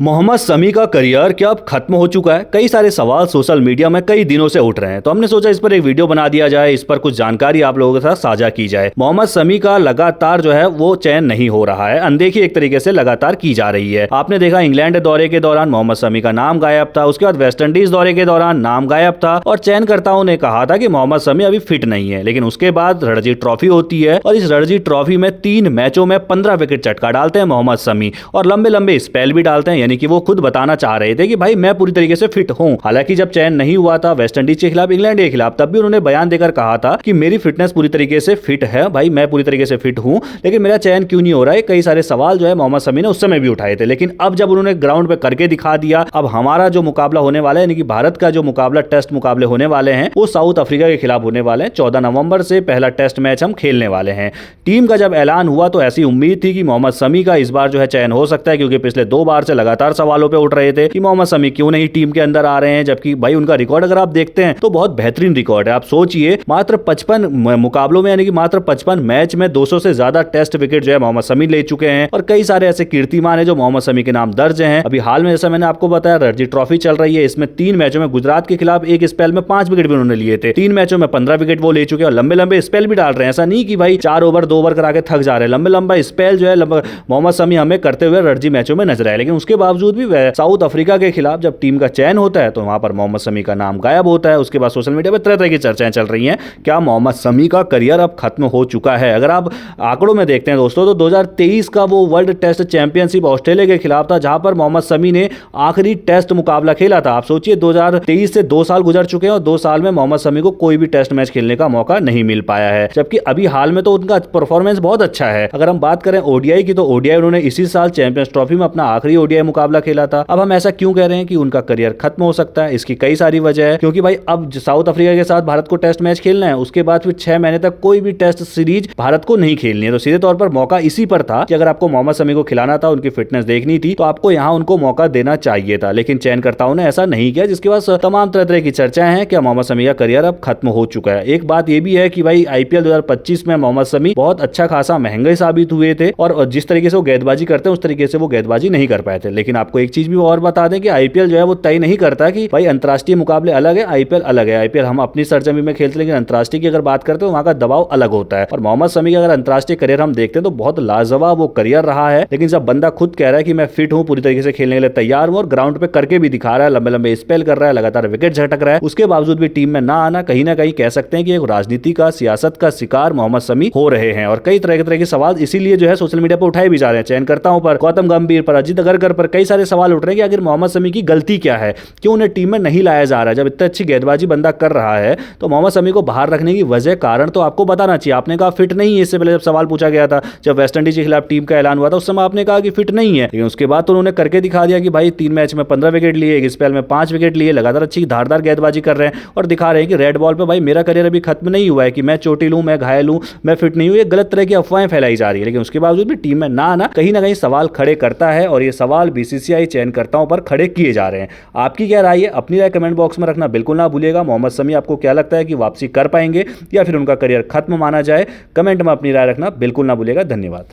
मोहम्मद शमी का करियर क्या अब खत्म हो चुका है? कई सारे सवाल सोशल मीडिया में कई दिनों से उठ रहे हैं, तो हमने सोचा इस पर एक वीडियो बना दिया जाए, इस पर कुछ जानकारी आप लोगों के साथ साझा की जाए। मोहम्मद शमी का लगातार जो है वो चयन नहीं हो रहा है, अनदेखी एक तरीके से लगातार की जा रही है। आपने देखा इंग्लैंड दौरे के दौरान मोहम्मद शमी का नाम गायब था, उसके बाद वेस्टइंडीज दौरे के दौरान नाम गायब था और चयनकर्ताओं ने कहा था कि मोहम्मद शमी अभी फिट नहीं है। लेकिन उसके बाद रणजी ट्रॉफी होती है और इस रणजी ट्रॉफी में 3 मैचों में 15 विकेट चटका डालते हैं मोहम्मद शमी और लंबे लंबे स्पेल भी डालते हैं, यानी कि वो खुद बताना चाह रहे थे कि भाई मैं पूरी तरीके से फिट हूं। हालांकि जब चयन नहीं हुआ था वेस्टइंडीज के खिलाफ, इंग्लैंड के खिलाफ, तब भी उन्होंने बयान देकर कहा था कि मेरी फिटनेस पूरी तरीके से फिट है, भाई मैं पूरी तरीके से फिट हूं, लेकिन मेरा चयन क्यों नहीं हो रहा है। कई सारे सवाल जो है मोहम्मद शमी ने उस समय भी उठाए थे, लेकिन अब जब उन्होंने ग्राउंड पे करके दिखा दिया, अब हमारा जो मुकाबला होने वाला है, यानी कि भारत का जो मुकाबला टेस्ट मुकाबले होने वाले हैं वो साउथ अफ्रीका के खिलाफ होने वाले हैं। 14 नवंबर से पहला टेस्ट मैच हम खेलने वाले हैं। टीम का जब ऐलान हुआ तो ऐसी उम्मीद थी कि मोहम्मद शमी का इस बार जो है चयन हो सकता है, क्योंकि पिछले 2 बार से लगातार सवालों पे उठ रहे थे कि मोहम्मद शमी क्यों नहीं टीम के अंदर आ रहे हैं, जबकि भाई उनका रिकॉर्ड अगर आप देखते हैं तो बहुत बेहतरीन रिकॉर्ड है। आप सोचिए मात्र 55 मुकाबलों में, यानी कि मात्र 55 मैच में 200 से ज्यादा टेस्ट विकेट जो है मोहम्मद शमी ले चुके हैं और कई सारे ऐसे कीर्तिमान है जो मोहम्मद शमी के नाम दर्ज हैं। अभी हाल में जैसा मैंने आपको बताया रणजी ट्रॉफी चल रही है, इसमें 3 मैचों में गुजरात के खिलाफ एक स्पेल में 5 विकेट भी उन्होंने लिए थे। 3 मैचों में 15 विकेट वो ले चुके हैं और लंबे लंबे स्पेल भी डाल रहे हैं। ऐसा नहीं कि भाई 4 ओवर 2 ओवर करा के थक जा रहे हैं, लंबे लंबा स्पेल जो है मोहम्मद शमी हमें करते हुए रणजी मैचों में नजर आए। लेकिन उसके बावजूद भी साउथ अफ्रीका के खिलाफ जब टीम का चयन होता है तो वहां पर मोहम्मद शमी का नाम गायब होता है। उसके बाद सोशल मीडिया पर तरह तरह की चर्चाएं चल रही हैं, क्या मोहम्मद शमी का करियर अब खत्म हो चुका है? अगर आप आंकड़ों में देखते हैं दोस्तों, तो 2023 का वो वर्ल्ड टेस्ट चैंपियनशिप ऑस्ट्रेलिया के खिलाफ था, जहां पर मोहम्मद शमी ने आखिरी टेस्ट मुकाबला खेला था। आप सोचिए 2023 से 2 साल गुजर चुके हैं और 2 साल में मोहम्मद शमी को कोई भी टेस्ट मैच खेलने का मौका नहीं मिल पाया है, जबकि अभी हाल में तो उनका परफॉर्मेंस बहुत अच्छा है। अगर हम बात करें ओडीआई की, तो ओडीआई उन्होंने इसी साल चैंपियंस ट्रॉफी में अपना आखिरी ओडीआई मुकाबला खेला था। अब हम ऐसा क्यों कह रहे हैं कि उनका करियर खत्म हो सकता है? इसकी कई सारी वजह है, क्योंकि भाई अब साउथ अफ्रीका के साथ भारत को टेस्ट मैच खेलना है, उसके बाद फिर 6 महीने तक कोई भी टेस्ट सीरीज भारत को नहीं खेलनी है। तो सीधे तौर पर मौका इसी पर था कि अगर आपको मोहम्मद शमी को खिलाना था, उनकी फिटनेस देखनी थी, तो आपको यहां उनको मौका देना चाहिए था। लेकिन चयनकर्ताओं ने ऐसा नहीं किया, जिसके बाद तमाम तरह तरह की चर्चाएं हैं कि मोहम्मद शमी का करियर अब खत्म हो चुका है। एक बात यह भी है कि भाई आईपीएल 2025 में मोहम्मद शमी बहुत अच्छा खासा महंगे साबित हुए थे और जिस तरीके से वो गेंदबाजी करते हैं उस तरीके से वो गेंदबाजी नहीं कर पाए थे। लेकिन आपको एक चीज भी और बता दें कि आईपीएल जो है वो तय नहीं करता कि भाई अंतरराष्ट्रीय मुकाबले अलग है, आईपीएल अलग है। आईपीएल हम अपनी सरजमी में खेलते हैं, लेकिन अंतरराष्ट्रीय की अगर बात करते हैं वहां का दबाव अलग होता है। और मोहम्मद शमी का अगर अंतरराष्ट्रीय करियर हम देखते हैं तो बहुत लाजवाब वो करियर रहा है। लेकिन जब बंदा खुद कह रहा है कि मैं फिट हूं, पूरी तरीके से खेलने के लिए तैयार हूं और ग्राउंड पे करके भी दिखा रहा है, लंबे लंबे स्पेल कर रहा है, लगातार विकेट झटक रहा है, उसके बावजूद भी टीम में ना आना, कहीं ना कहीं कह सकते हैं कि एक राजनीति का, सियासत का शिकार मोहम्मद शमी हो रहे हैं। और कई तरह के सवाल इसीलिए जो है सोशल मीडिया पर उठाए भी जा रहे हैं। चयनकर्ताओं पर, गौतम गंभीर पर, अजित अगरकर पर कई सारे सवाल उठ रहे हैं कि आखिर मोहम्मद शमी की गलती क्या है, क्यों उन्हें टीम में नहीं लाया जा रहा है। जब इतनी अच्छी गेंदबाजी बंदा कर रहा है तो मोहम्मद शमी को बाहर रखने की वजह, कारण तो आपको बताना चाहिए। आपने कहा फिट नहीं है, इससे पहले जब सवाल पूछा गया था, जब वेस्टइंडीज के खिलाफ टीम का ऐलान हुआ था, उस समय आपने कहा कि फिट नहीं है। लेकिन उसके बाद तो उन्होंने करके दिखा दिया कि भाई 3 मैच में 15 विकेट लिए, एक स्पेल में 5 विकेट लिए, लगातार अच्छी धारदार गेंदबाजी कर रहे हैं और दिखा रहे हैं कि रेड बॉल पे भाई मेरा करियर अभी खत्म नहीं हुआ है, कि मैं चोटिल हूं, मैं घायल हूं, मैं फिट नहीं हूं। ये गलत तरह की अफवाहें फैलाई जा रही है। लेकिन उसके बावजूद भी टीम में ना आना कहीं ना कहीं सवाल खड़े करता है और ये सवाल बीसीसीआई चयनकर्ताओं पर खड़े किए जा रहे हैं। आपकी क्या राय है? अपनी राय कमेंट बॉक्स में रखना बिल्कुल ना भूलिएगा। मोहम्मद शमी आपको क्या लगता है कि वापसी कर पाएंगे या फिर उनका करियर खत्म माना जाए? कमेंट में अपनी राय रखना बिल्कुल ना भूलिएगा। धन्यवाद।